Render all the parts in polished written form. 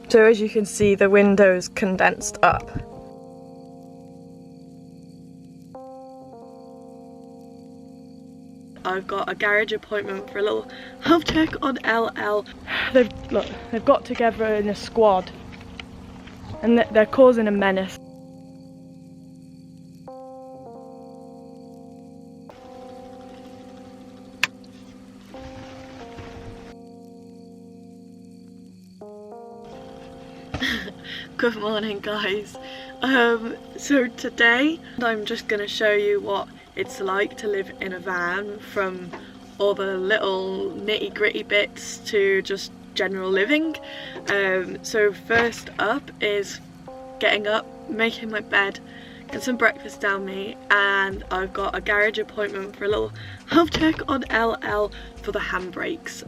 So as you can see, the window's condensed up. I've got a garage appointment for a little health check on LL. They've got together in a squad and they're causing a menace. Good morning, guys. So today I'm just going to show you what it's like to live in a van, from all the little nitty gritty bits to just general living. So first up is getting up, making my bed, get some breakfast down me, and I've got a garage appointment for a little health check on LL for the handbrakes,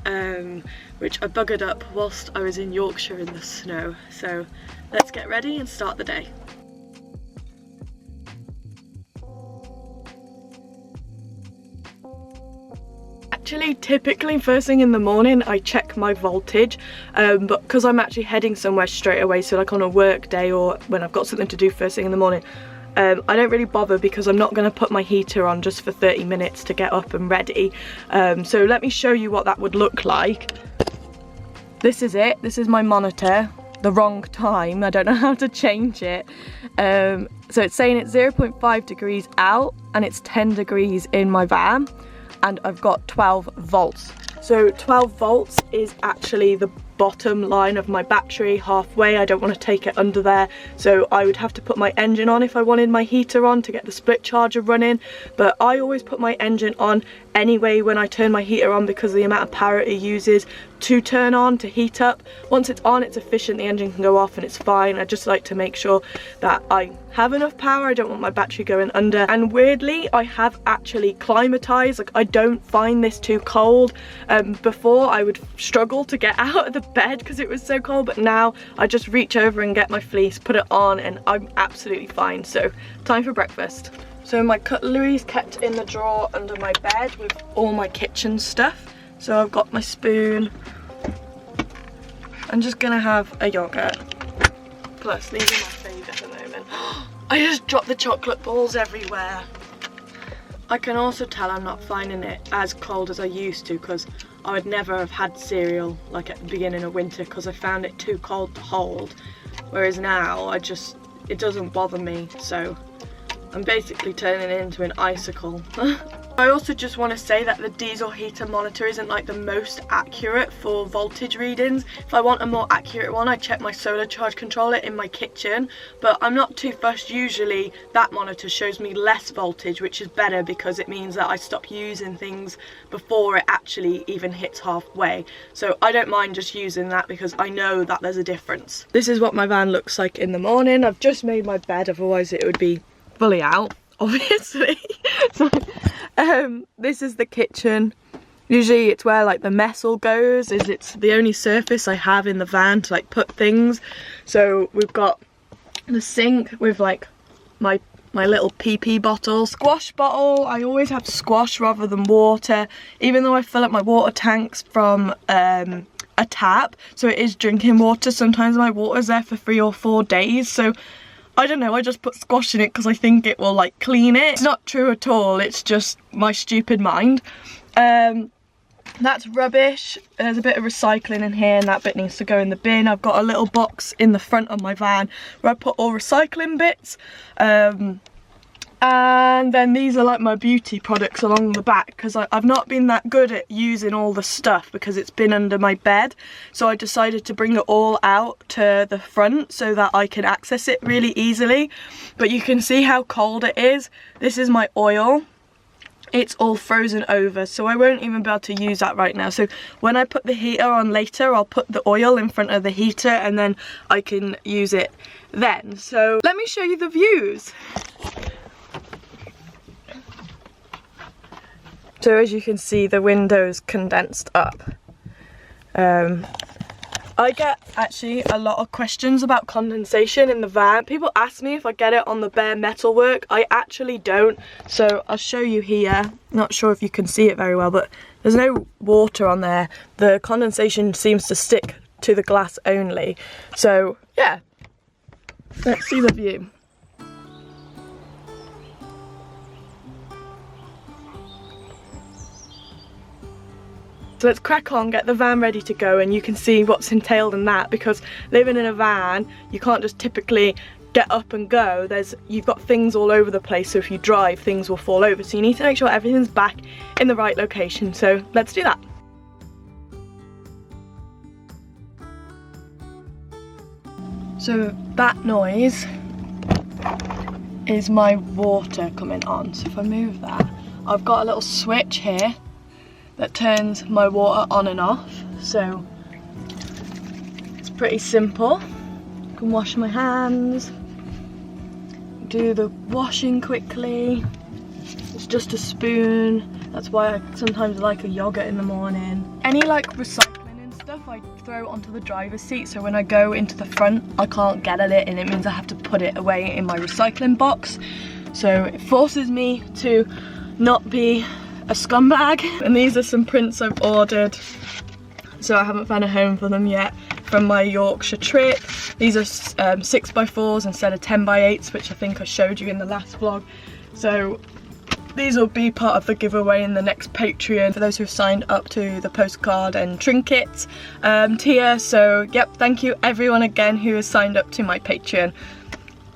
which I buggered up whilst I was in Yorkshire in the snow. So let's get ready and start the day. Actually, typically first thing in the morning I check my voltage, but because I'm actually heading somewhere straight away, so like on a work day or when I've got something to do first thing in the morning, I don't really bother because I'm not going to put my heater on just for 30 minutes to get up and ready. So let me show you what that would look like. This is it. This is my monitor. The wrong time. I don't know how to change it. So it's saying it's 0.5 degrees out and it's 10 degrees in my van, and I've got 12 volts. So 12 volts is actually the bottom line of my battery, halfway. I don't want to take it under there, so I would have to put my engine on if I wanted my heater on to get the split charger running, but I always put my engine on anyway when I turn my heater on because of the amount of power it uses to turn on, to heat up. Once it's on, it's efficient, the engine can go off and it's fine. I just like to make sure that I have enough power. I don't want my battery going under. And weirdly, I have actually climatized. Like, I don't find this too cold. Before I would struggle to get out of the bed because it was so cold, but now I just reach over and get my fleece, put it on, and I'm absolutely fine. So time for breakfast. So my cutlery is kept in the drawer under my bed with all my kitchen stuff. So I've got my spoon. I'm just gonna have a yogurt. Plus, these are my favourite at the moment. I just dropped the chocolate balls everywhere. I can also tell I'm not finding it as cold as I used to, because I would never have had cereal like at the beginning of winter because I found it too cold to hold. Whereas now, it doesn't bother me, so I'm basically turning it into an icicle. I also just want to say that the diesel heater monitor isn't like the most accurate for voltage readings. If I want a more accurate one, I check my solar charge controller in my kitchen, but I'm not too fussed. Usually that monitor shows me less voltage, which is better because it means that I stop using things before it actually even hits halfway. So I don't mind just using that because I know that there's a difference. This is what my van looks like in the morning. I've just made my bed, otherwise it would be fully out, obviously. So this is the kitchen. Usually it's where like the mess all goes, is it's the only surface I have in the van to like put things. So we've got the sink with like my little PP bottle, squash bottle. I always have squash rather than water, even though I fill up my water tanks from a tap, so it is drinking water. Sometimes my water's there for 3 or 4 days, so I don't know, I just put squash in it because I think it will like clean it. It's not true at all, it's just my stupid mind. That's rubbish. There's a bit of recycling in here and that bit needs to go in the bin. I've got a little box in the front of my van where I put all recycling bits. And then these are like my beauty products along the back, because I've not been that good at using all the stuff because it's been under my bed. So I decided to bring it all out to the front so that I can access it really easily. But you can see how cold it is. This is my oil. It's all frozen over, so I won't even be able to use that right now. So when I put the heater on later, I'll put the oil in front of the heater and then I can use it then. So let me show you the views. So as you can see, the window's condensed up. I get actually a lot of questions about condensation in the van. People ask me if I get it on the bare metalwork. I actually don't. So I'll show you here. Not sure if you can see it very well, but there's no water on there. The condensation seems to stick to the glass only. So yeah, let's see the view. So let's crack on, get the van ready to go, and you can see what's entailed in that, because living in a van, you can't just typically get up and go. You've got things all over the place, so if you drive, things will fall over. So you need to make sure everything's back in the right location. So let's do that. So that noise is my water coming on. So if I move that, I've got a little switch here that turns my water on and off. So it's pretty simple. I can wash my hands, do the washing quickly. It's just a spoon. That's why I sometimes like a yogurt in the morning. Any like recycling and stuff I throw onto the driver's seat, so when I go into the front I can't get at it, and it means I have to put it away in my recycling box. So it forces me to not be a scumbag. And these are some prints I've ordered, so I haven't found a home for them yet, from my Yorkshire trip. These are 6x4s instead of 10x8s, which I think I showed you in the last vlog. So these will be part of the giveaway in the next Patreon for those who have signed up to the postcard and trinkets tier. So yep, thank you everyone again who has signed up to my Patreon.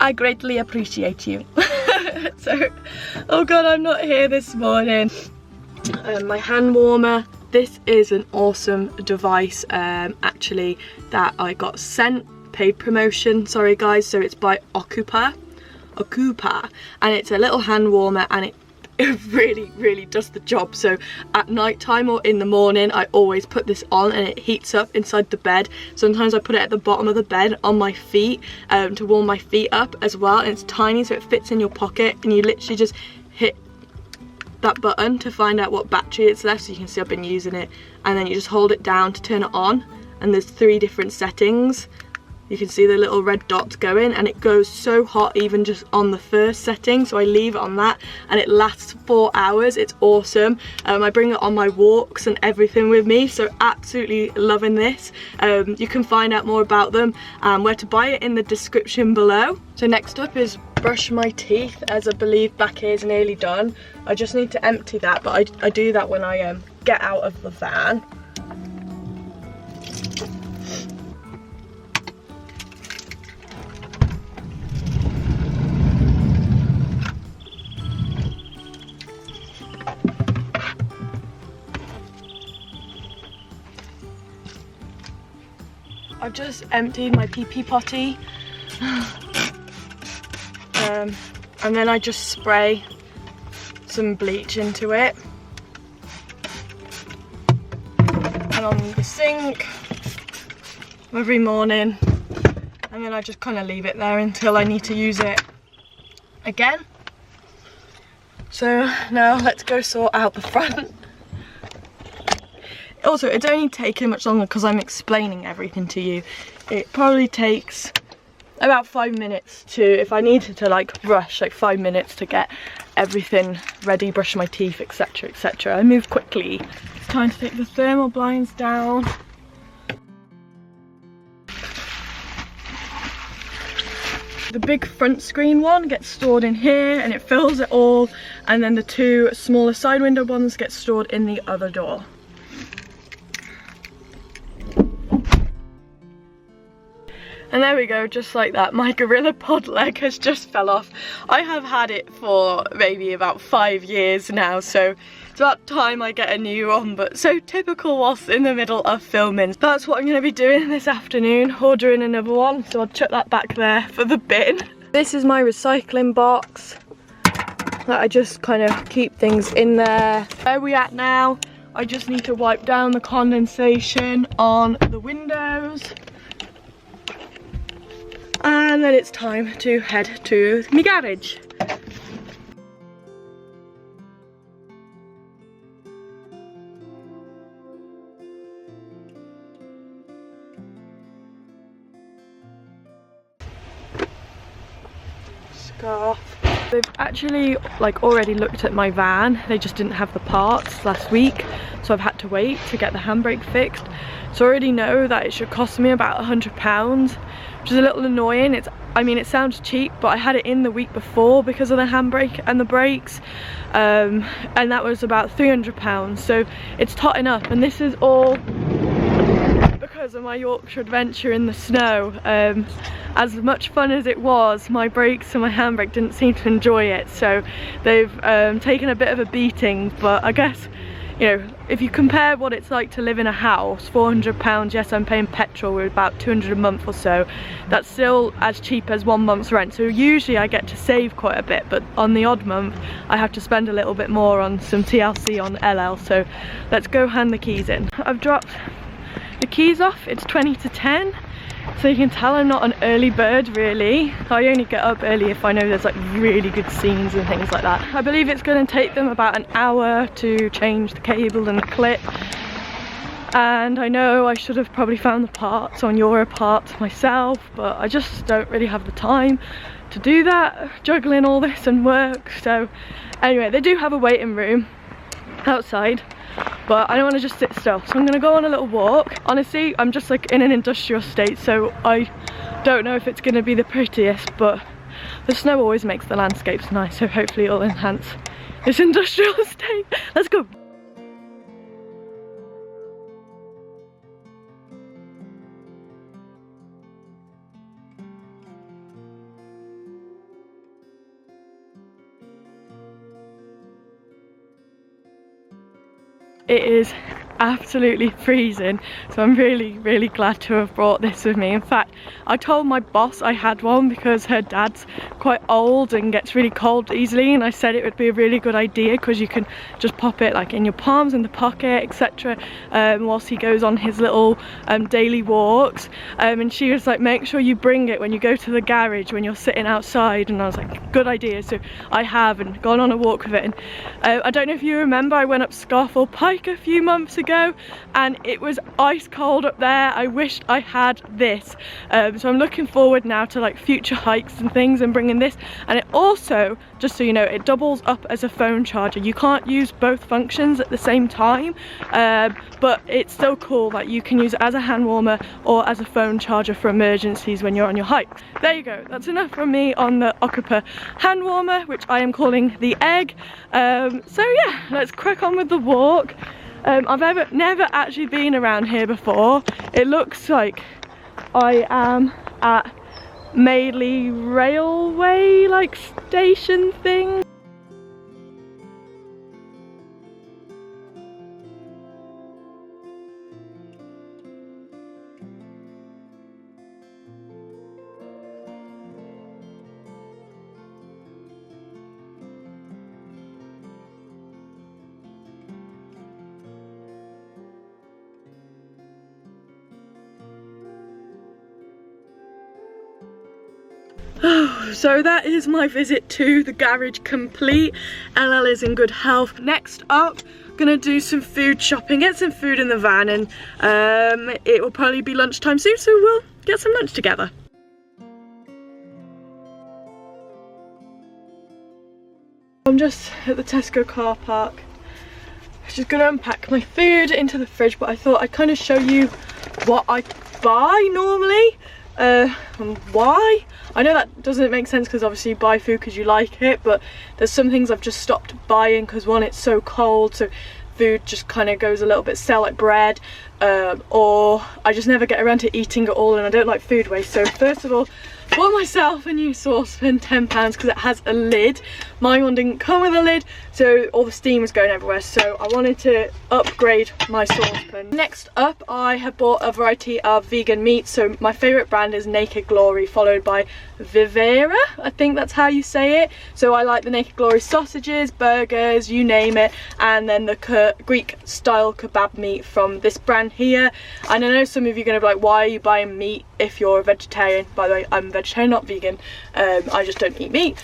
I greatly appreciate you. So, oh god, I'm not here this morning. My hand warmer. This is an awesome device actually that I got sent, paid promotion, sorry guys. So it's by Ocupa, and it's a little hand warmer, and it really does the job. So at night time or in the morning I always put this on, and it heats up inside the bed. Sometimes I put it at the bottom of the bed on my feet to warm my feet up as well, and it's tiny so it fits in your pocket, and you literally just hit that button to find out what battery it's left. So you can see I've been using it, and then you just hold it down to turn it on, and there's 3 different settings. You can see the little red dots going, and it goes so hot even just on the first setting. So I leave it on that, and it lasts 4 hours. It's awesome. I bring it on my walks and everything with me, so absolutely loving this. You can find out more about them and where to buy it in the description below. So next up is brush my teeth, as I believe back here is nearly done. I just need to empty that, but I do that when I get out of the van. I've just emptied my pee potty, and then I just spray some bleach into it, and on the sink every morning, and then I just kind of leave it there until I need to use it again. So now let's go sort out the front. Also, it's only taking much longer because I'm explaining everything to you. It probably takes about 5 minutes to, if I needed to like rush, like 5 minutes to get everything ready, brush my teeth, etc, etc. I move quickly. It's time to take the thermal blinds down. The big front screen one gets stored in here, and it fills it all, and then the 2 smaller side window ones get stored in the other door. And there we go, just like that, my Gorilla Pod leg has just fell off. I have had it for maybe about 5 years now, so it's about time I get a new one, but so typical whilst in the middle of filming. That's what I'm going to be doing this afternoon, ordering another one, so I'll chuck that back there for the bin. This is my recycling box that I just kind of keep things in there. Where are we at now? I just need to wipe down the condensation on the windows. And then it's time to head to my garage. Scarf. They've actually like already looked at my van. They just didn't have the parts last week. so I've had to wait to get the handbrake fixed. So I already know that it should cost me about £100, which is a little annoying. I mean, it sounds cheap, but I had it in the week before because of the handbrake and the brakes, and that was about £300, so it's totting up. And this is all because of my Yorkshire adventure in the snow. As much fun as it was, my brakes and my handbrake didn't seem to enjoy it, so they've taken a bit of a beating. But I guess, you know, if you compare what it's like to live in a house, £400, yes, I'm paying petrol, we're about 200 a month or so, that's still as cheap as 1 month's rent. So usually I get to save quite a bit, but on the odd month I have to spend a little bit more on some TLC on LL. So let's go hand the keys in. I've dropped the keys off, it's 20 to 10. So you can tell I'm not an early bird really. I only get up early if I know there's like really good scenes and things like that. I believe it's going to take them about an hour to change the cable and the clip. And I know I should have probably found the parts on Europarts myself, but I just don't really have the time to do that, juggling all this and work. So anyway, they do have a waiting room outside, but I don't want to just sit still, so I'm going to go on a little walk. Honestly, I'm just like in an industrial state, so I don't know if it's going to be the prettiest, but the snow always makes the landscapes nice, so hopefully it'll enhance this industrial state. Let's go. It is absolutely freezing, so I'm really glad to have brought this with me. In fact, I told my boss I had one because her dad's quite old and gets really cold easily, and I said it would be a really good idea because you can just pop it like in your palms, in the pocket, etc. Whilst he goes on his little daily walks, and she was like, make sure you bring it when you go to the garage when you're sitting outside. And I was like, good idea. So I have, and gone on a walk with it. And I don't know if you remember, I went up Scafell Pike a few months ago and it was ice cold up there. I wished I had this, so I'm looking forward now to like future hikes and things and bringing this. And it also, just so you know, it doubles up as a phone charger. You can't use both functions at the same time, but it's so cool that you can use it as a hand warmer or as a phone charger for emergencies when you're on your hike. There you go, that's enough from me on the Occupy hand warmer, which I am calling the Egg. So yeah, let's crack on with the walk. I've never actually been around here before. It looks like I am at Madeley Railway like station thing. So that is my visit to the garage complete. LL is in good health. Next up, gonna do some food shopping, get some food in the van, and it will probably be lunchtime soon, so we'll get some lunch together. I'm just at the Tesco car park. I'm just gonna unpack my food into the fridge, but I thought I'd kind of show you what I buy normally. And why? I know that doesn't make sense because obviously you buy food because you like it, but there's some things I've just stopped buying because one, it's so cold, so food just kind of goes a little bit stale, like bread, or I just never get around to eating it all, and I don't like food waste. So first of all, bought myself a new saucepan, £10, because it has a lid. My one didn't come with a lid, so all the steam was going everywhere, so I wanted to upgrade my saucepan. Next up, I have bought a variety of vegan meat. So my favourite brand is Naked Glory, followed by Vivaro, I think that's how you say it. So I like the Naked Glory sausages, burgers, you name it, and then the Greek style kebab meat from this brand here. And I know some of you are going to be like, why are you buying meat if you're a vegetarian? By the way, I'm vegetarian, not vegan. I just don't eat meat.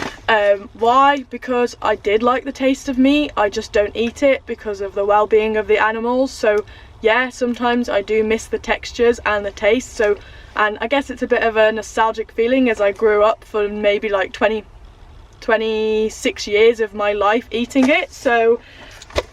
Why? Because I did like the taste of meat, I just don't eat it because of the well-being of the animals. So yeah, sometimes I do miss the textures and the taste. So, and I guess it's a bit of a nostalgic feeling as I grew up for maybe like 26 years of my life eating it. So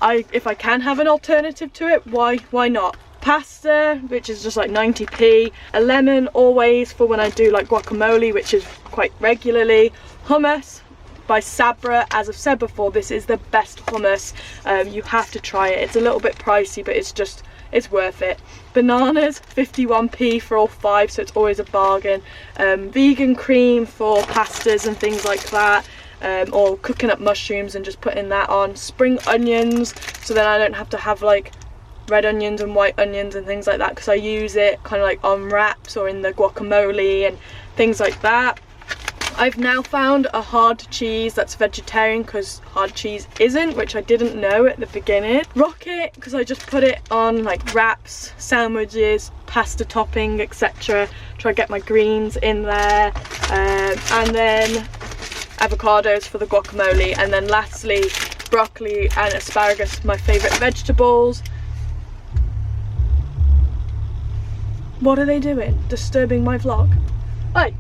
if I can have an alternative to it, why not? Pasta, which is just like 90p, a lemon always for when I do like guacamole, which is quite regularly, hummus by Sabra. As I've said before, this is the best hummus. You have to try it. It's a little bit pricey, but it's worth it. Bananas, 51p for all 5, so it's always a bargain. Vegan cream for pastas and things like that, or cooking up mushrooms and just putting that on. Spring onions, so then I don't have to have like red onions and white onions and things like that, because I use it kind of like on wraps or in the guacamole and things like that. I've now found a hard cheese that's vegetarian, because hard cheese isn't, which I didn't know at the beginning. Rocket, because I just put it on like wraps, sandwiches, pasta topping, etc. Try to get my greens in there. And then avocados for the guacamole. And then lastly, broccoli and asparagus, my favourite vegetables. What are they doing? Disturbing my vlog? Hi.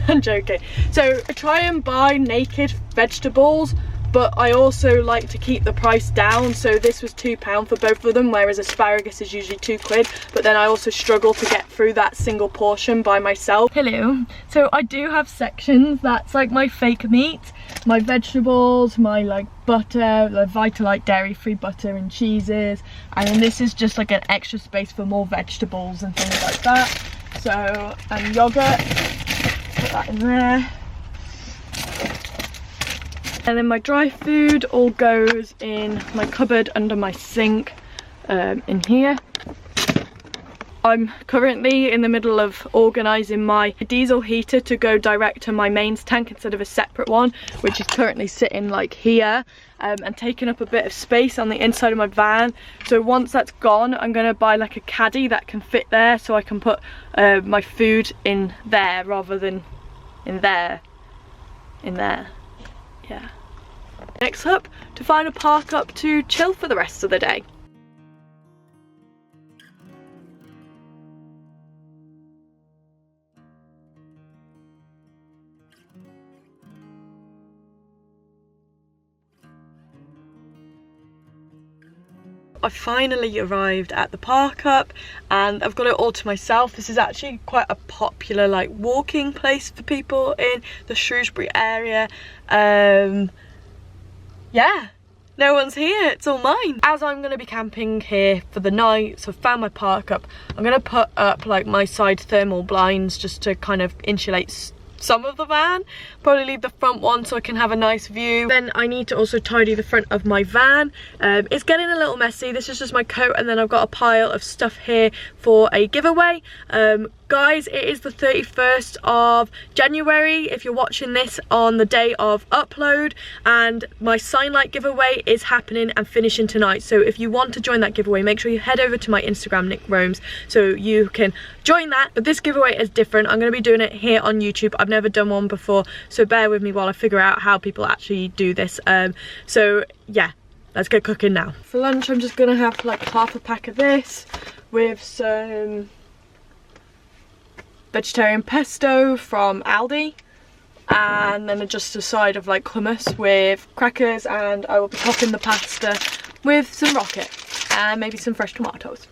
I'm joking. So I try and buy naked vegetables, but I also like to keep the price down. So this was £2 for both of them, whereas asparagus is usually £2. But then I also struggle to get through that single portion by myself. Hello. So I do have sections. That's like my fake meat, my vegetables, my like butter, like Vitalite dairy-free butter and cheeses, and then this is just like an extra space for more vegetables and things like that. So, and yogurt. Put that in there. And then my dry food all goes in my cupboard under my sink, in here. I'm currently in the middle of organising my diesel heater to go direct to my mains tank instead of a separate one, which is currently sitting like here, and taking up a bit of space on the inside of my van. So once that's gone, I'm going to buy like a caddy that can fit there, so I can put my food in there rather than in there. Yeah. Next up, to find a park up to chill for the rest of the day. I finally arrived at the park up and I've got it all to myself. This is actually quite a popular like walking place for people in the Shrewsbury area. Yeah, no one's here, it's all mine. As I'm going to be camping here for the night, so I've found my park up, I'm going to put up like my side thermal blinds just to kind of insulate some of the van. Probably leave the front one so I can have a nice view. Then I need to also tidy the front of my van. It's getting a little messy. This is just my coat, and then I've got a pile of stuff here for a giveaway. Guys, it is the 31st of January if you're watching this on the day of upload, and my sign light giveaway is happening and finishing tonight. So if you want to join that giveaway, make sure you head over to my Instagram, Nick Romes, so you can join that. But this giveaway is different. I'm going to be doing it here on YouTube. I've never done one before, so bear with me while I figure out how people actually do this. So yeah, let's get cooking now. For lunch, I'm just going to have like half a pack of this with some vegetarian pesto from Aldi, and then just a side of like hummus with crackers, and I will be topping the pasta with some rocket and maybe some fresh tomatoes.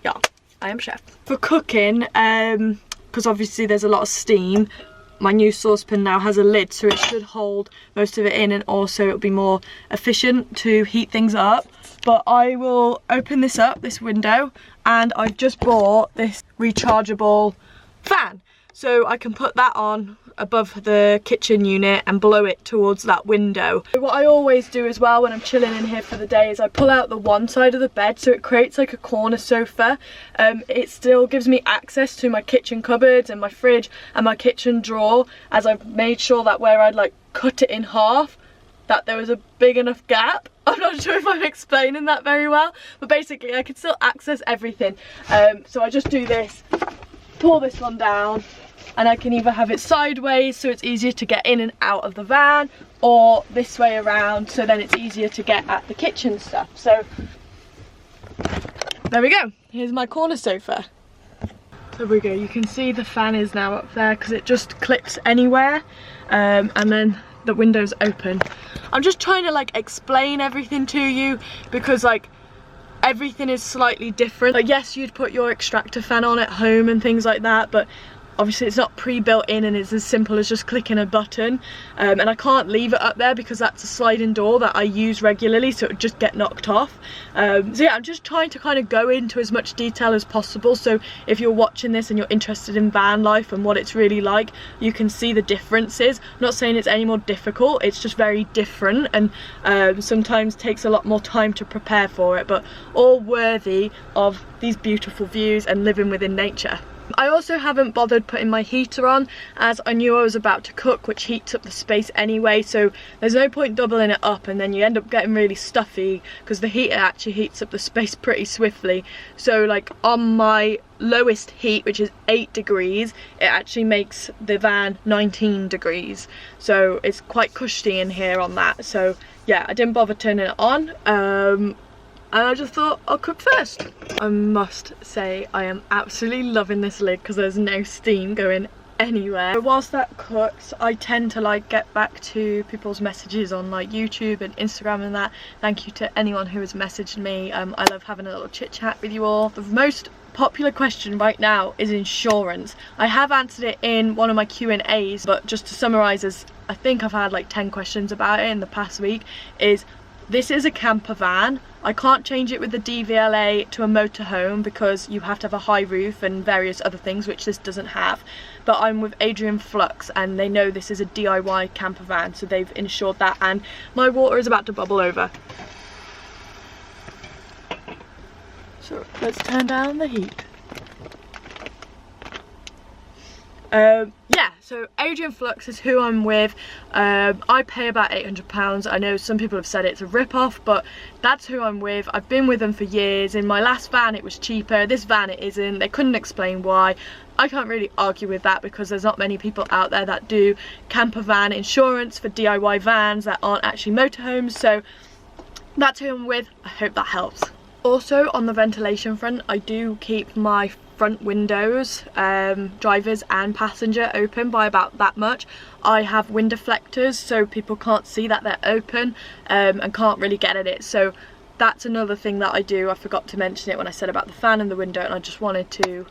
Yeah, I am chef. For cooking, because obviously there's a lot of steam, my new saucepan now has a lid, so it should hold most of it in, and also it'll be more efficient to heat things up. But I will open this up, this window, and I've just bought this rechargeable fan, so I can put that on above the kitchen unit and blow it towards that window. What I always do as well when I'm chilling in here for the day is I pull out the one side of the bed, so it creates like a corner sofa. It still gives me access to my kitchen cupboards and my fridge and my kitchen drawer, as I've made sure that where I'd like cut it in half, that there was a big enough gap. I'm not sure if I'm explaining that very well, but basically I can still access everything. So I just do this, pull this one down, and I can either have it sideways so it's easier to get in and out of the van, or this way around so then it's easier to get at the kitchen stuff. So there we go, here's my corner sofa. There we go, you can see the fan is now up there because it just clips anywhere, and then the windows open. I'm just trying to like explain everything to you because like everything is slightly different. Like yes, you'd put your extractor fan on at home and things like that, but obviously it's not pre-built in and it's as simple as just clicking a button, and I can't leave it up there because that's a sliding door that I use regularly, so it would just get knocked off. So yeah, I'm just trying to kind of go into as much detail as possible, so if you're watching this and you're interested in van life and what it's really like, you can see the differences. I'm not saying it's any more difficult, it's just very different, and sometimes takes a lot more time to prepare for it, but all worthy of these beautiful views and living within nature. I also haven't bothered putting my heater on as I knew I was about to cook, which heats up the space anyway, so there's no point doubling it up and then you end up getting really stuffy because the heater actually heats up the space pretty swiftly. So like on my lowest heat, which is 8 degrees, it actually makes the van 19 degrees, so it's quite cushy in here on that. So yeah, I didn't bother turning it on, and I just thought I'll cook first. I must say I am absolutely loving this lid because there's no steam going anywhere. Whilst that cooks, I tend to like get back to people's messages on like YouTube and Instagram and that. Thank you to anyone who has messaged me. I love having a little chit chat with you all. The most popular question right now is insurance. I have answered it in one of my Q&As, but just to summarise, as I think I've had like 10 questions about it in the past week, is this is a camper van. I can't change it with the DVLA to a motorhome because you have to have a high roof and various other things, which this doesn't have. But I'm with Adrian Flux and they know this is a DIY camper van, so they've insured that, and my water is about to bubble over. So let's turn down the heat. Yeah, so Adrian Flux is who I'm with. I pay about £800. I know some people have said it's a rip-off, but that's who I'm with. I've been with them for years. In my last van it was cheaper, this van it isn't. They couldn't explain why. I can't really argue with that because there's not many people out there that do camper van insurance for DIY vans that aren't actually motorhomes, so that's who I'm with. I hope that helps. Also on the ventilation front, I do keep my front windows, drivers and passenger, open by about that much. I have wind deflectors so people can't see that they're open and can't really get at it, so that's another thing that I do. I forgot to mention it when I said about the fan and the window, and I just wanted to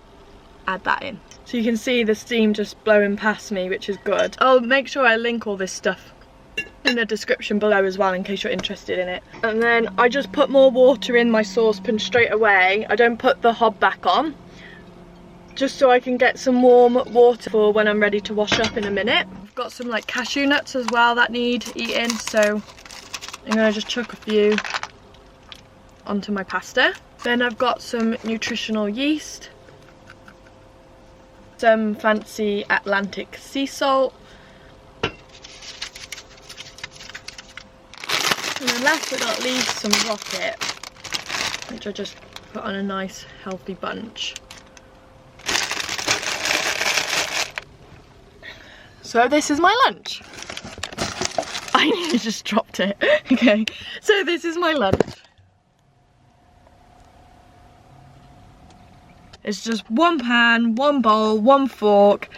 add that in. So you can see the steam just blowing past me, which is good. I'll make sure I link all this stuff in the description below as well in case you're interested in it. And then I just put more water in my saucepan straight away. I don't put the hob back on, just so I can get some warm water for when I'm ready to wash up in a minute. I've got some like cashew nuts as well that need eating, so I'm gonna just chuck a few onto my pasta. Then I've got some nutritional yeast, some fancy Atlantic sea salt, and then last but not least some rocket, which I just put on a nice healthy bunch. So this is my lunch. I nearly just dropped it. Okay, so this is my lunch. It's just one pan, one bowl, one fork.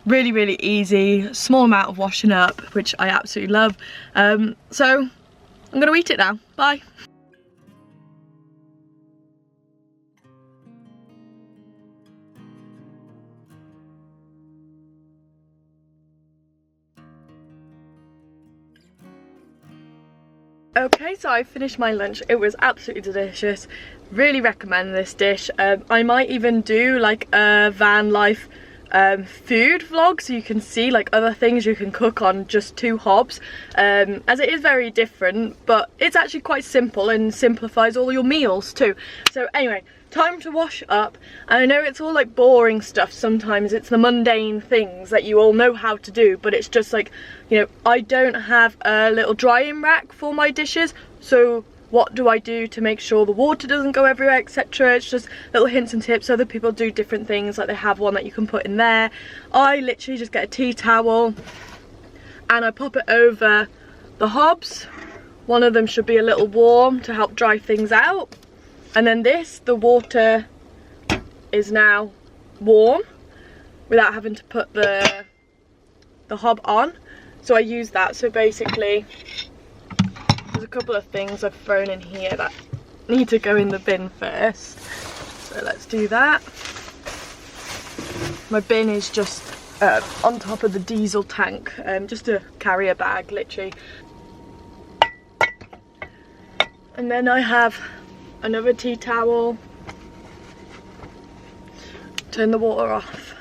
Really, really easy. Small amount of washing up, which I absolutely love. So I'm gonna eat it now. Bye. Okay, so I finished my lunch. It was absolutely delicious. Really recommend this dish. I might even do like a van life food vlog, so you can see like other things you can cook on just 2 hobs, as it is very different, but it's actually quite simple and simplifies all your meals too. So anyway, time to wash up. I know it's all like boring stuff sometimes, it's the mundane things that you all know how to do, but it's just like, you know, I don't have a little drying rack for my dishes, so what do I do to make sure the water doesn't go everywhere, etc. It's just little hints and tips. Other people do different things, like they have one that you can put in there. I literally just get a tea towel and I pop it over the hobs. One of them should be a little warm to help dry things out. And then the water is now warm without having to put the hob on. So I use that. So basically there's a couple of things I've thrown in here that need to go in the bin first. So let's do that. My bin is just on top of the diesel tank, just a carrier bag literally. And then I have another tea towel. Turn the water off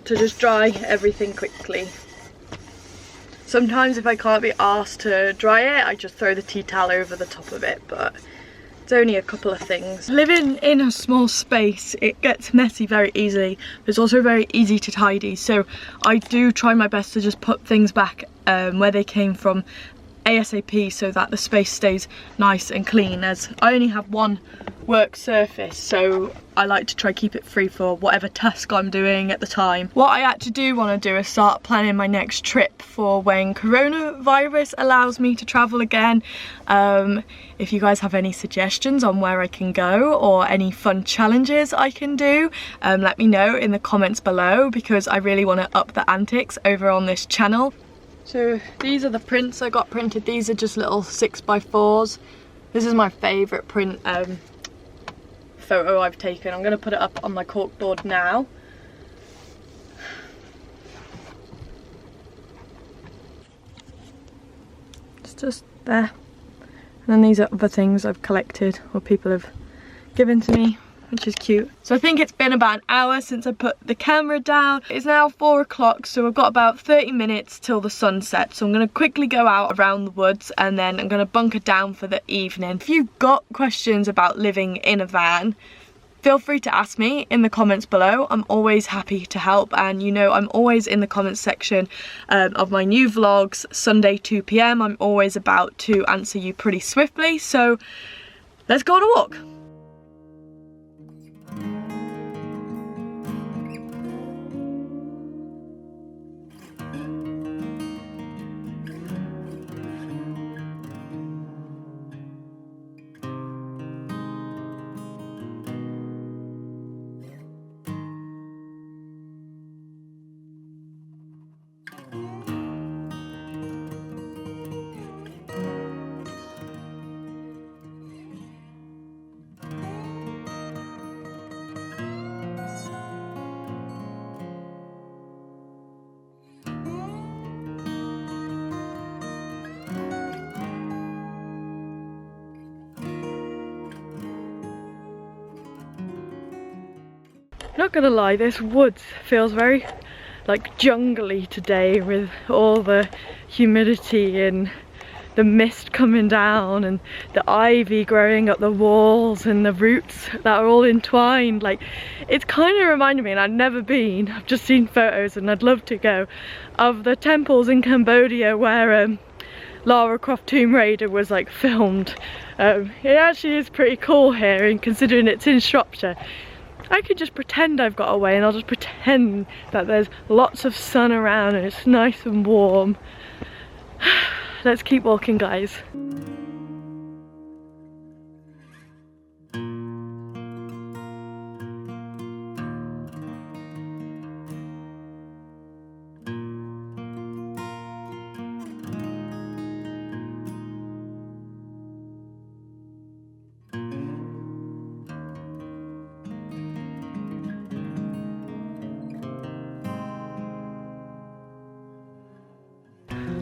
to just dry everything quickly. Sometimes if I can't be asked to dry it, I just throw the tea towel over the top of it, but it's only a couple of things. Living in a small space, it gets messy very easily, but it's also very easy to tidy. So I do try my best to just put things back where they came from ASAP, so that the space stays nice and clean, as I only have one work surface, so I like to try keep it free for whatever task I'm doing at the time. What I actually do want to do is start planning my next trip for when coronavirus allows me to travel again. If you guys have any suggestions on where I can go or any fun challenges I can do, let me know in the comments below, because I really want to up the antics over on this channel. So these are the prints I got printed. These are just little 6x4s. This is my favourite print photo I've taken. I'm going to put it up on my corkboard now. It's just there. And then these are other things I've collected or people have given to me, which is cute. So I think it's been about an hour since I put the camera down. It's now 4 o'clock, so I've got about 30 minutes till the sun sets. So I'm gonna quickly go out around the woods and then I'm gonna bunker down for the evening. If you've got questions about living in a van, feel free to ask me in the comments below. I'm always happy to help, and you know I'm always in the comments section of my new vlogs, Sunday 2 PM. I'm always about to answer you pretty swiftly, so let's go on a walk. Not gonna lie, this woods feels very like jungly today, with all the humidity and the mist coming down and the ivy growing up the walls and the roots that are all entwined. Like, it's kind of reminded me, and I've never been, I've just seen photos and I'd love to go, of the temples in Cambodia where Lara Croft Tomb Raider was like filmed. It actually is pretty cool here, and considering it's in Shropshire, I could just pretend I've got away, and I'll just pretend that there's lots of sun around and it's nice and warm. Let's keep walking, guys.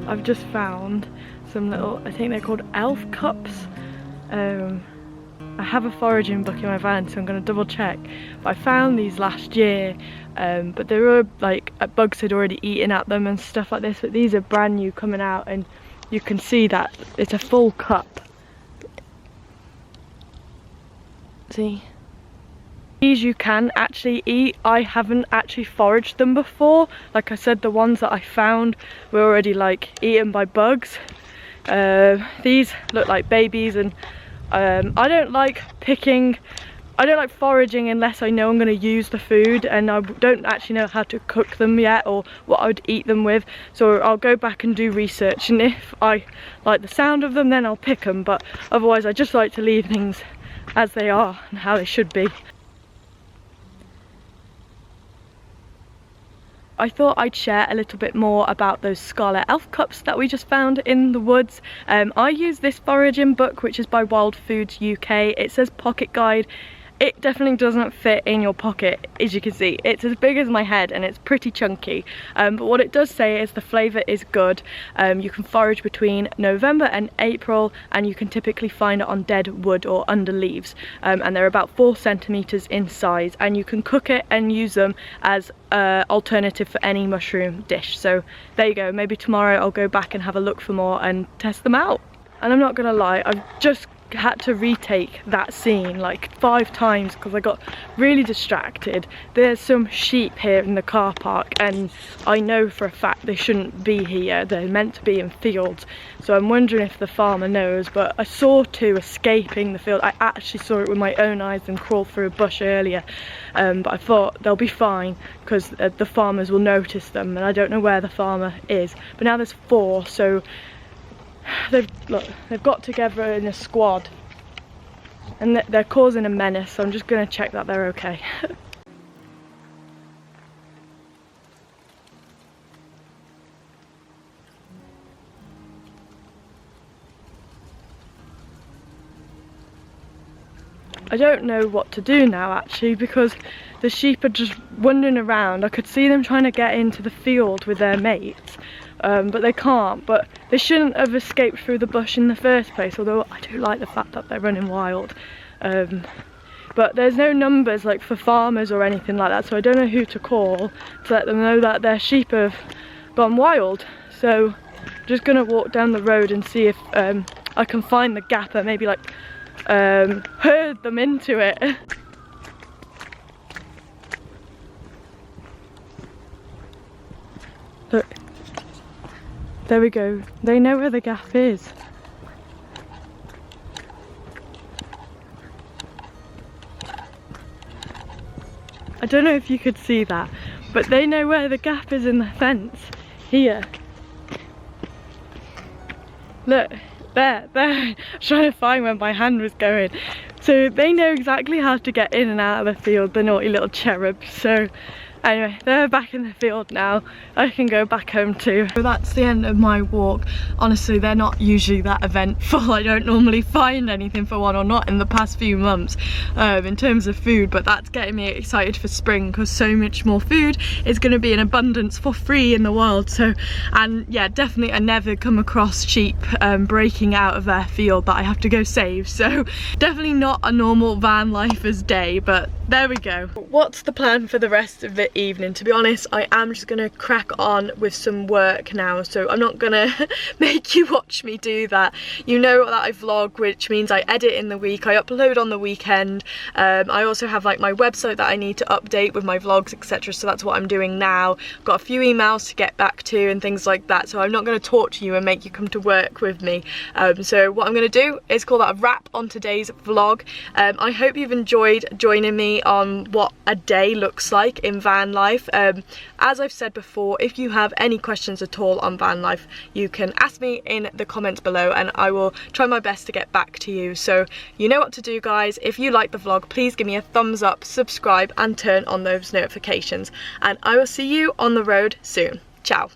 I've just found some little, I think they're called elf cups. I have a foraging book in my van, so I'm going to double check. But I found these last year, but they were like, bugs had already eaten at them and stuff like this. But these are brand new coming out, and you can see that it's a full cup. See? These you can actually eat. I haven't actually foraged them before. Like I said, the ones that I found were already like eaten by bugs. These look like babies, and I don't like foraging unless I know I'm going to use the food, and I don't actually know how to cook them yet or what I would eat them with. So I'll go back and do research, and if I like the sound of them, then I'll pick them. But otherwise I just like to leave things as they are and how they should be. I thought I'd share a little bit more about those Scarlet Elf cups that we just found in the woods. I use this foraging book, which is by Wild Foods UK. It says pocket guide. It definitely doesn't fit in your pocket, as you can see. It's as big as my head and it's pretty chunky. But what it does say is the flavour is good. You can forage between November and April, and you can typically find it on dead wood or under leaves. And they're about 4 centimetres in size, and you can cook it and use them as an alternative for any mushroom dish. So there you go, maybe tomorrow I'll go back and have a look for more and test them out. And I'm not gonna lie, I've just had to retake that scene like 5 times because I got really distracted. There's some sheep here in the car park, and I know for a fact they shouldn't be here. They're meant to be in fields, so I'm wondering if the farmer knows. But I saw 2 escaping the field. I actually saw it with my own eyes and crawl through a bush earlier, but I thought they'll be fine because the farmers will notice them, and I don't know where the farmer is. But now there's 4, so they've got together in a squad, and they're causing a menace, so I'm just going to check that they're okay. I don't know what to do now actually, because the sheep are just wandering around. I could see them trying to get into the field with their mates, but they can't. But they shouldn't have escaped through the bush in the first place, although I do like the fact that they're running wild. But there's no numbers like for farmers or anything like that, so I don't know who to call to let them know that their sheep have gone wild. So I'm just gonna walk down the road and see if I can find the gap and maybe like herd them into it. Look, there we go. They know where the gap is. I don't know if you could see that, but they know where the gap is in the fence. Here. Look, there. I'm trying to find where my hand was going. So they know exactly how to get in and out of the field, the naughty little cherubs. So anyway, they're back in the field now. I can go back home too. So that's the end of my walk. Honestly, they're not usually that eventful. I don't normally find anything for one, or not in the past few months in terms of food, but that's getting me excited for spring because so much more food is going to be in abundance for free in the wild. So, and yeah, definitely I never come across sheep breaking out of their field that I have to go save. So definitely not a normal van lifers day, but there we go. What's the plan for the rest of the evening? To be honest, I am just gonna crack on with some work now, so I'm not gonna make you watch me do that. You know that I vlog, which means I edit in the week, I upload on the weekend. I also have like my website that I need to update with my vlogs, etc, so that's what I'm doing now. Got a few emails to get back to and things like that, so I'm not going to torture you and make you come to work with me. So what I'm going to do is call that a wrap on today's vlog. I hope you've enjoyed joining me on what a day looks like in van life. As I've said before, if you have any questions at all on van life, you can ask me in the comments below and I will try my best to get back to you. So you know what to do, guys. If you like the vlog, please give me a thumbs up, subscribe and turn on those notifications, and I will see you on the road soon. Ciao.